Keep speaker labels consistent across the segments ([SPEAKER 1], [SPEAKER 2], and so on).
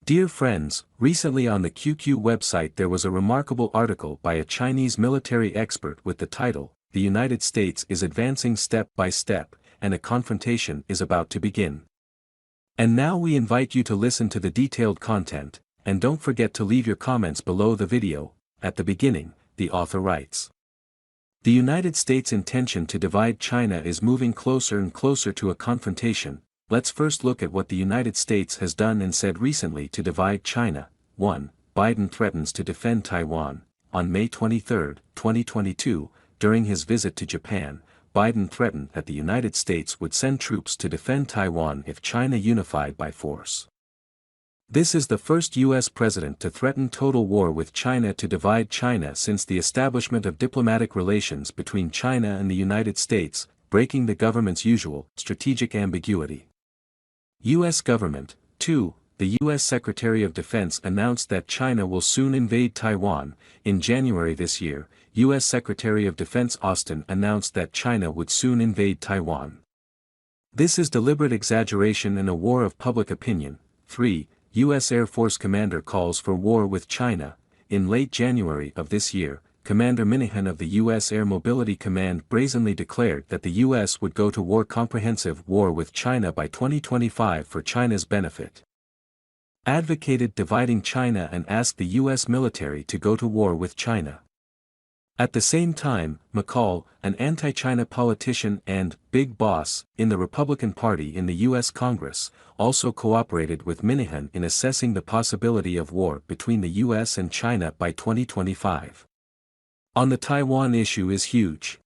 [SPEAKER 1] Dear friends, recently on the QQ website there was a remarkable article by a Chinese military expert with the title, "The United States is advancing step by step, and a confrontation is about to begin." And now we invite you to listen to the detailed content, and don't forget to leave your comments below the video. At the beginning, the author writes, "The United States' intention to divide China is moving closer and closer to a confrontation. Let's first look at what the United States has done and said recently to divide China. 1. Biden threatens to defend Taiwan. On May 23, 2022, during his visit to Japan, Biden threatened that the United States would send troops to defend Taiwan if China unified by force. This is the first U.S. president to threaten total war with China to divide China since the establishment of diplomatic relations between China and the United States, breaking the government's usual strategic ambiguity. U.S. government. 2. The U.S. Secretary of Defense announced that China will soon invade Taiwan. In January this year, U.S. Secretary of Defense Austin announced that China would soon invade Taiwan. This is deliberate exaggeration in a war of public opinion. 3. U.S. Air Force commander calls for war with China. In late January of this year, Commander Minahan of the U.S. Air Mobility Command brazenly declared that the U.S. would go to comprehensive war with China by 2025 for China's benefit. Advocated dividing China and asked the U.S. military to go to war with China. At the same time, McCall, an anti-China politician and big boss in the Republican Party in the U.S. Congress, also cooperated with Minahan in assessing the possibility of war between the U.S. and China by 2025. On the Taiwan issue is huge.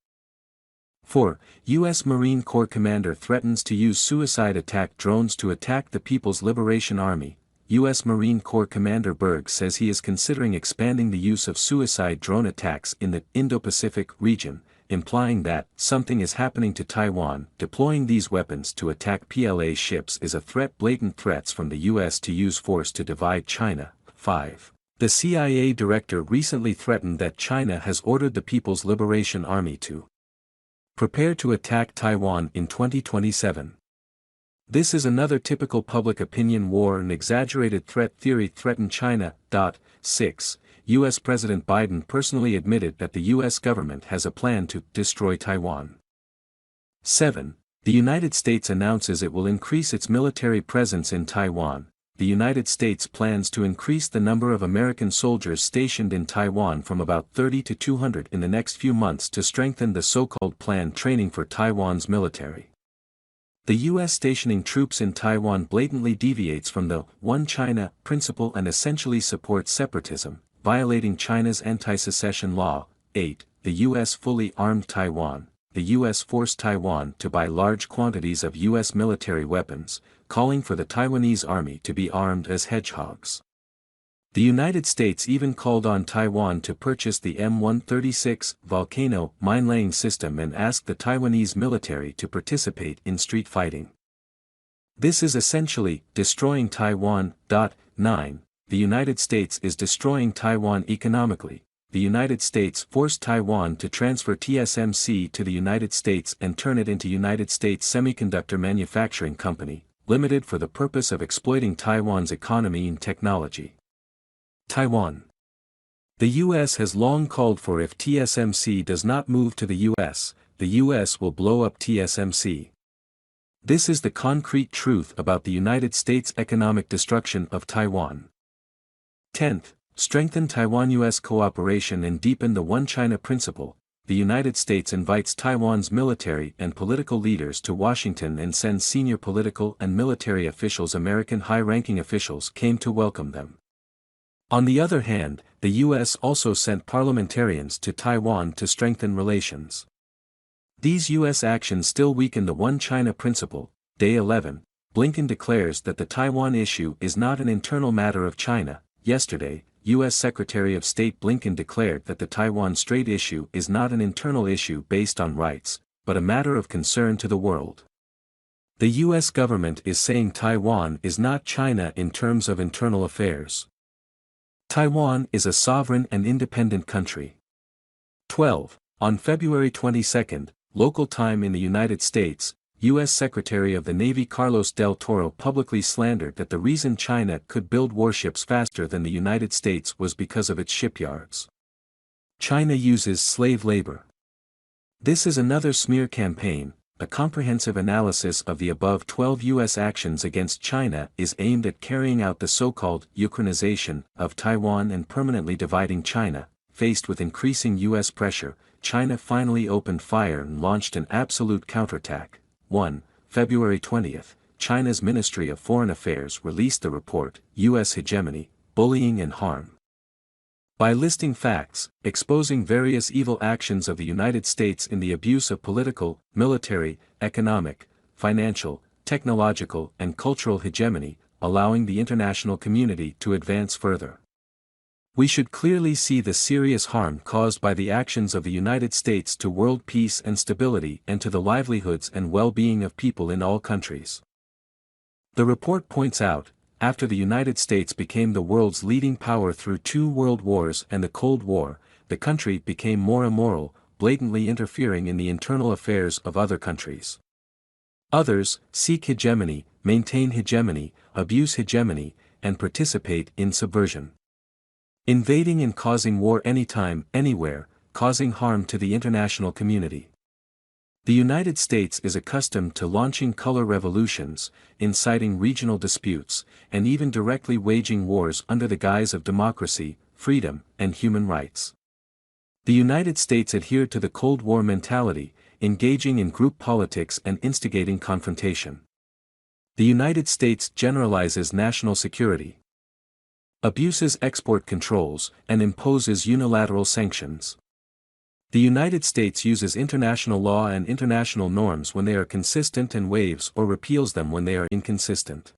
[SPEAKER 1] 4. U.S. Marine Corps commander threatens to use suicide attack drones to attack the People's Liberation Army. U.S. Marine Corps Commander Berg says he is considering expanding the use of suicide drone attacks in the Indo-Pacific region, implying that something is happening to Taiwan. Deploying these weapons to attack PLA ships is a threat. Blatant threats from the U.S. to use force to divide China. 5. The CIA director recently threatened that China has ordered the People's Liberation Army to prepare to attack Taiwan in 2027. This is another typical public opinion war and exaggerated threat theory. Threaten China. 6. U.S. President Biden personally admitted that the U.S. government has a plan to destroy Taiwan. 7. The United States announces it will increase its military presence in Taiwan. The United States plans to increase the number of American soldiers stationed in Taiwan from about 30 to 200 in the next few months to strengthen the so-called planned training for Taiwan's military. The U.S. stationing troops in Taiwan blatantly deviates from the One China principle and essentially supports separatism, violating China's anti-secession law. 8. The U.S. fully armed Taiwan. The U.S. forced Taiwan to buy large quantities of U.S. military weapons, calling for the Taiwanese army to be armed as hedgehogs. The United States even called on Taiwan to purchase the M136 Volcano mine-laying system and asked the Taiwanese military to participate in street fighting. This is essentially destroying Taiwan. 9. The United States is destroying Taiwan economically. The United States forced Taiwan to transfer TSMC to the United States and turn it into United States Semiconductor Manufacturing Company, Limited, for the purpose of exploiting Taiwan's economy and technology. Taiwan. The U.S. has long called for if TSMC does not move to the U.S. will blow up TSMC. This is the concrete truth about the United States' economic destruction of Taiwan. 10th. Strengthen Taiwan-U.S. cooperation and deepen the One China principle. The United States invites Taiwan's military and political leaders to Washington and sends senior political and military officials. American high-ranking officials came to welcome them. On the other hand, the U.S. also sent parliamentarians to Taiwan to strengthen relations. These U.S. actions still weaken the One China principle. Day 11, Blinken declares that the Taiwan issue is not an internal matter of China. Yesterday, U.S. Secretary of State Blinken declared that the Taiwan Strait issue is not an internal issue based on rights, but a matter of concern to the world. The U.S. government is saying Taiwan is not China in terms of internal affairs. Taiwan is a sovereign and independent country. 12. On February 22, local time in the United States, U.S. Secretary of the Navy Carlos del Toro publicly slandered that the reason China could build warships faster than the United States was because of its shipyards. China uses slave labor. This is another smear campaign. A comprehensive analysis of the above 12 U.S. actions against China is aimed at carrying out the so-called Ukrainization of Taiwan and permanently dividing China. Faced with increasing U.S. pressure, China finally opened fire and launched an absolute counterattack. 1. February 20, China's Ministry of Foreign Affairs released the report, U.S. Hegemony, Bullying and Harm. By listing facts, exposing various evil actions of the United States in the abuse of political, military, economic, financial, technological and cultural hegemony, allowing the international community to advance further. We should clearly see the serious harm caused by the actions of the United States to world peace and stability and to the livelihoods and well-being of people in all countries. The report points out, after the United States became the world's leading power through 2 world wars and the Cold War, the country became more immoral, blatantly interfering in the internal affairs of other countries. Others seek hegemony, maintain hegemony, abuse hegemony, and participate in subversion. Invading and causing war anytime, anywhere, causing harm to the international community. The United States is accustomed to launching color revolutions, inciting regional disputes, and even directly waging wars under the guise of democracy, freedom, and human rights. The United States adhered to the Cold War mentality, engaging in group politics and instigating confrontation. The United States generalizes national security, abuses export controls, and imposes unilateral sanctions. The United States uses international law and international norms when they are consistent and waives or repeals them when they are inconsistent.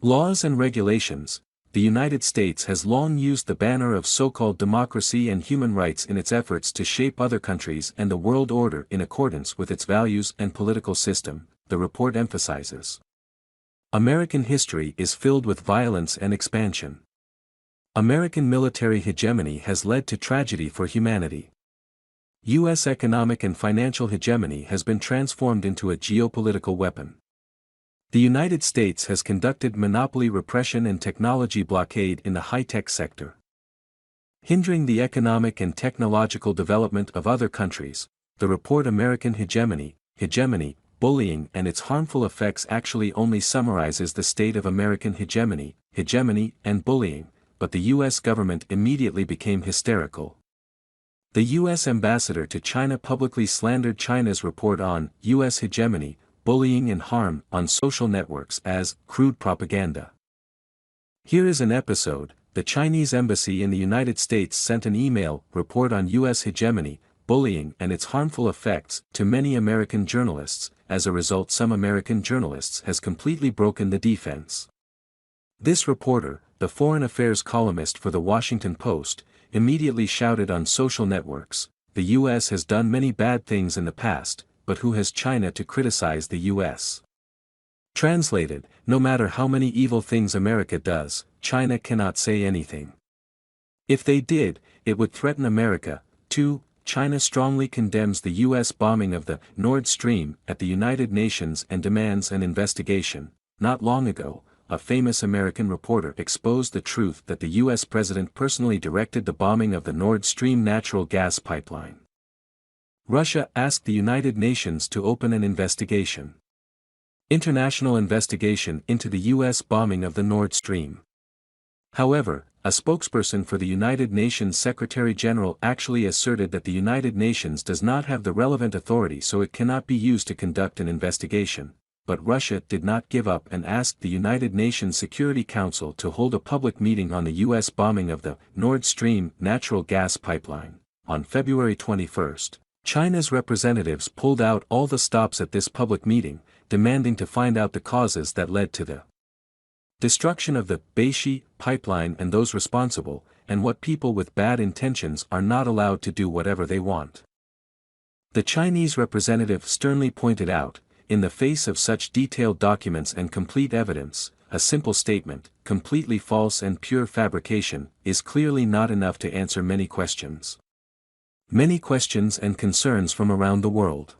[SPEAKER 1] Laws and regulations. The United States has long used the banner of so-called democracy and human rights in its efforts to shape other countries and the world order in accordance with its values and political system, the report emphasizes. American history is filled with violence and expansion. American military hegemony has led to tragedy for humanity. U.S. economic and financial hegemony has been transformed into a geopolitical weapon. The United States has conducted monopoly repression and technology blockade in the high-tech sector, hindering the economic and technological development of other countries. The report American Hegemony, Bullying and its harmful effects actually only summarizes the state of American hegemony, and bullying, but the U.S. government immediately became hysterical. The U.S. ambassador to China publicly slandered China's report on U.S. hegemony, bullying and harm on social networks as crude propaganda. Here is an episode. The Chinese embassy in the United States sent an email report on U.S. hegemony, bullying and its harmful effects to many American journalists. As a result, some American journalists has completely broken the defense. This reporter, the foreign affairs columnist for the Washington Post, immediately shouted on social networks, "The U.S. has done many bad things in the past, but who has China to criticize the U.S.?" Translated, no matter how many evil things America does, China cannot say anything. If they did, it would threaten America. 2. China strongly condemns the U.S. bombing of the Nord Stream at the United Nations and demands an investigation. Not long ago, a famous American reporter exposed the truth that the U.S. president personally directed the bombing of the Nord Stream natural gas pipeline. Russia asked the United Nations to open an investigation. International investigation into the U.S. bombing of the Nord Stream. However, a spokesperson for the United Nations Secretary-General actually asserted that the United Nations does not have the relevant authority, so it cannot be used to conduct an investigation. But Russia did not give up and asked the United Nations Security Council to hold a public meeting on the U.S. bombing of the Nord Stream natural gas pipeline. On February 21, China's representatives pulled out all the stops at this public meeting, demanding to find out the causes that led to the destruction of the Beishi pipeline and those responsible, and what people with bad intentions are not allowed to do whatever they want. The Chinese representative sternly pointed out, in the face of such detailed documents and complete evidence, a simple statement, completely false and pure fabrication, is clearly not enough to answer many questions. Many questions and concerns from around the world.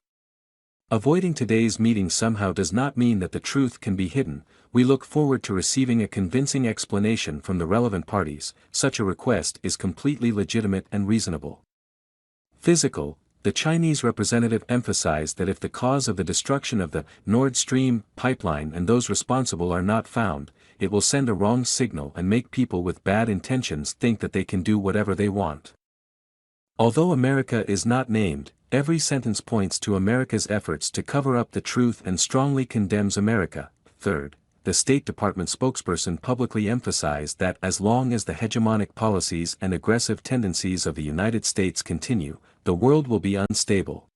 [SPEAKER 1] Avoiding today's meeting somehow does not mean that the truth can be hidden. We look forward to receiving a convincing explanation from the relevant parties. Such a request is completely legitimate and reasonable. Physical. The Chinese representative emphasized that if the cause of the destruction of the Nord Stream pipeline and those responsible are not found, it will send a wrong signal and make people with bad intentions think that they can do whatever they want. Although America is not named, every sentence points to America's efforts to cover up the truth and strongly condemns America. Third, the State Department spokesperson publicly emphasized that as long as the hegemonic policies and aggressive tendencies of the United States continue, the world will be unstable.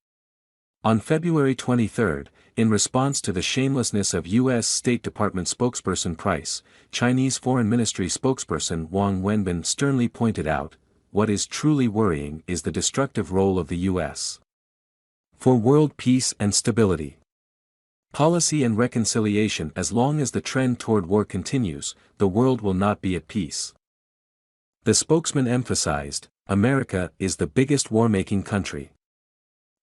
[SPEAKER 1] On February 23, in response to the shamelessness of U.S. State Department spokesperson Price, Chinese Foreign Ministry spokesperson Wang Wenbin sternly pointed out, "What is truly worrying is the destructive role of the U.S. for world peace and stability. Policy and reconciliation. As long as the trend toward war continues, the world will not be at peace." The spokesman emphasized, America is the biggest war-making country.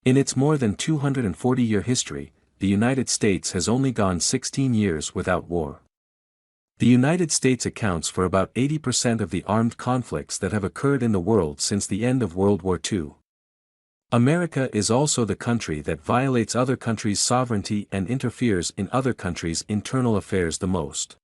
[SPEAKER 1] In its more than 240-year history, the United States has only gone 16 years without war. The United States accounts for about 80% of the armed conflicts that have occurred in the world since the end of World War II. America is also the country that violates other countries' sovereignty and interferes in other countries' internal affairs the most.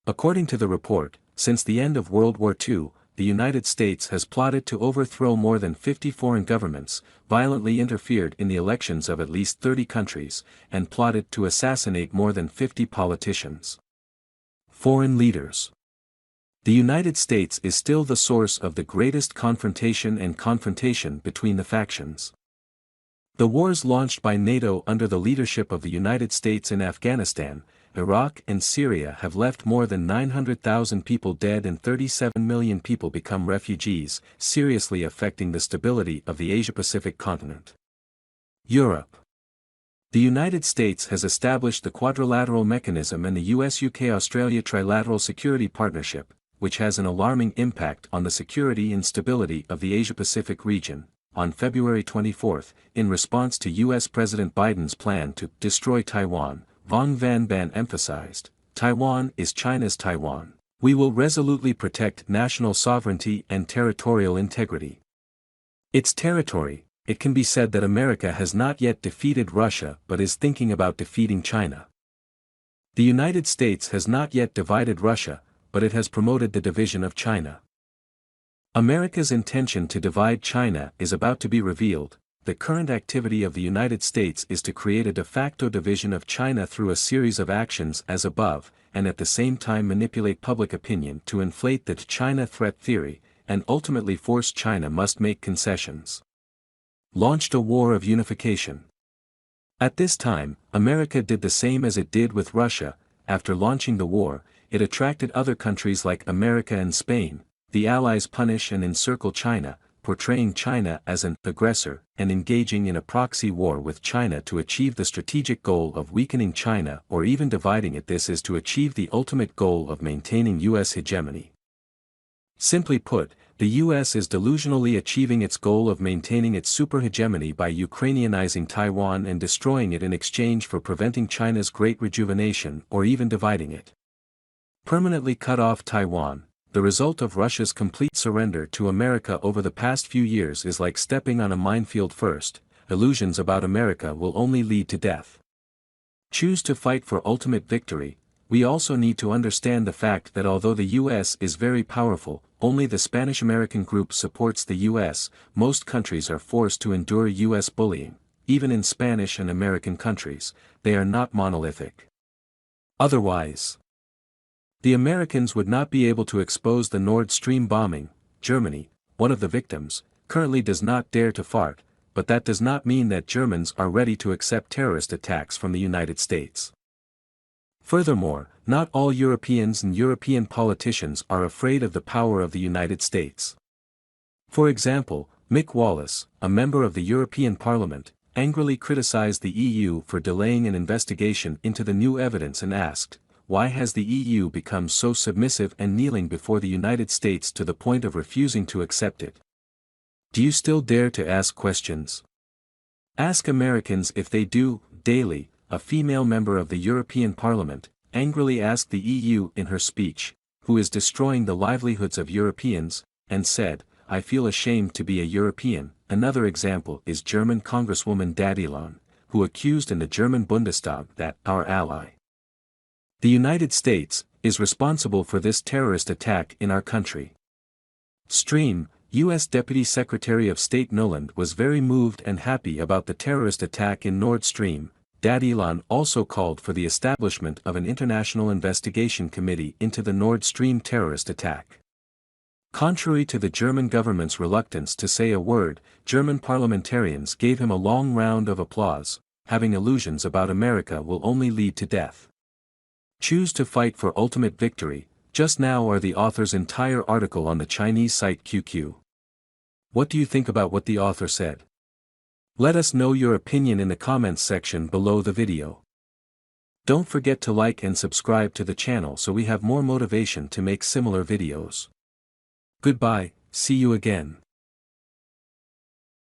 [SPEAKER 1] According to the report, since the end of World War II, the United States has plotted to overthrow more than 50 foreign governments, violently interfered in the elections of at least 30 countries, and plotted to assassinate more than 50 politicians. Foreign leaders. The United States is still the source of the greatest confrontation between the factions. The wars launched by NATO under the leadership of the United States in Afghanistan, Iraq and Syria have left more than 900,000 people dead and 37 million people become refugees, seriously affecting the stability of the Asia-Pacific continent. Europe. The United States has established the Quadrilateral Mechanism and the US-UK-Australia Trilateral Security Partnership, which has an alarming impact on the security and stability of the Asia-Pacific region. On February 24, in response to US President Biden's plan to destroy Taiwan, Wang Wenbin emphasized, "Taiwan is China's Taiwan. We will resolutely protect national sovereignty and territorial integrity." Its territory. It can be said that America has not yet defeated Russia but is thinking about defeating China. The United States has not yet divided Russia, but it has promoted the division of China. America's intention to divide China is about to be revealed. The current activity of the United States is to create a de facto division of China through a series of actions as above, and at the same time manipulate public opinion to inflate the China threat theory, and ultimately force China must make concessions. Launched a war of unification. At this time, America did the same as it did with Russia. After launching the war, it attracted other countries like America and Spain. The Allies punish and encircle China, portraying China as an aggressor, and engaging in a proxy war with China to achieve the strategic goal of weakening China or even dividing it. This is to achieve the ultimate goal of maintaining U.S. hegemony. Simply put, the U.S. is delusionally achieving its goal of maintaining its superhegemony by Ukrainianizing Taiwan and destroying it in exchange for preventing China's great rejuvenation or even dividing it. Permanently cut off Taiwan. The result of Russia's complete surrender to America over the past few years is like stepping on a minefield first. Illusions about America will only lead to death. Choose to fight for ultimate victory. We also need to understand the fact that although the U.S. is very powerful, only the Spanish-American group supports the U.S., most countries are forced to endure U.S. bullying. Even in Spanish and American countries, they are not monolithic. Otherwise, the Americans would not be able to expose the Nord Stream bombing. Germany, one of the victims, currently does not dare to fart, but that does not mean that Germans are ready to accept terrorist attacks from the United States. Furthermore, not all Europeans and European politicians are afraid of the power of the United States. For example, Mick Wallace, a member of the European Parliament, angrily criticized the EU for delaying an investigation into the new evidence and asked, "Why has the EU become so submissive and kneeling before the United States to the point of refusing to accept it? Do you still dare to ask questions?" Ask Americans if they do, daily, a female member of the European Parliament, angrily asked the EU in her speech, who is destroying the livelihoods of Europeans, and said, I feel ashamed to be a European. Another example is German Congresswoman Dadilon, who accused in the German Bundestag that our ally, the United States, is responsible for this terrorist attack in our country. Stream, U.S. Deputy Secretary of State Nuland was very moved and happy about the terrorist attack in Nord Stream. Dadilon also called for the establishment of an international investigation committee into the Nord Stream terrorist attack. Contrary to the German government's reluctance to say a word, German parliamentarians gave him a long round of applause. Having illusions about America will only lead to death. Choose to fight for ultimate victory. Just now are the author's entire article on the Chinese site QQ. What do you think about what the author said? Let us know your opinion in the comments section below the video. Don't forget to like and subscribe to the channel so we have more motivation to make similar videos. Goodbye, see you again.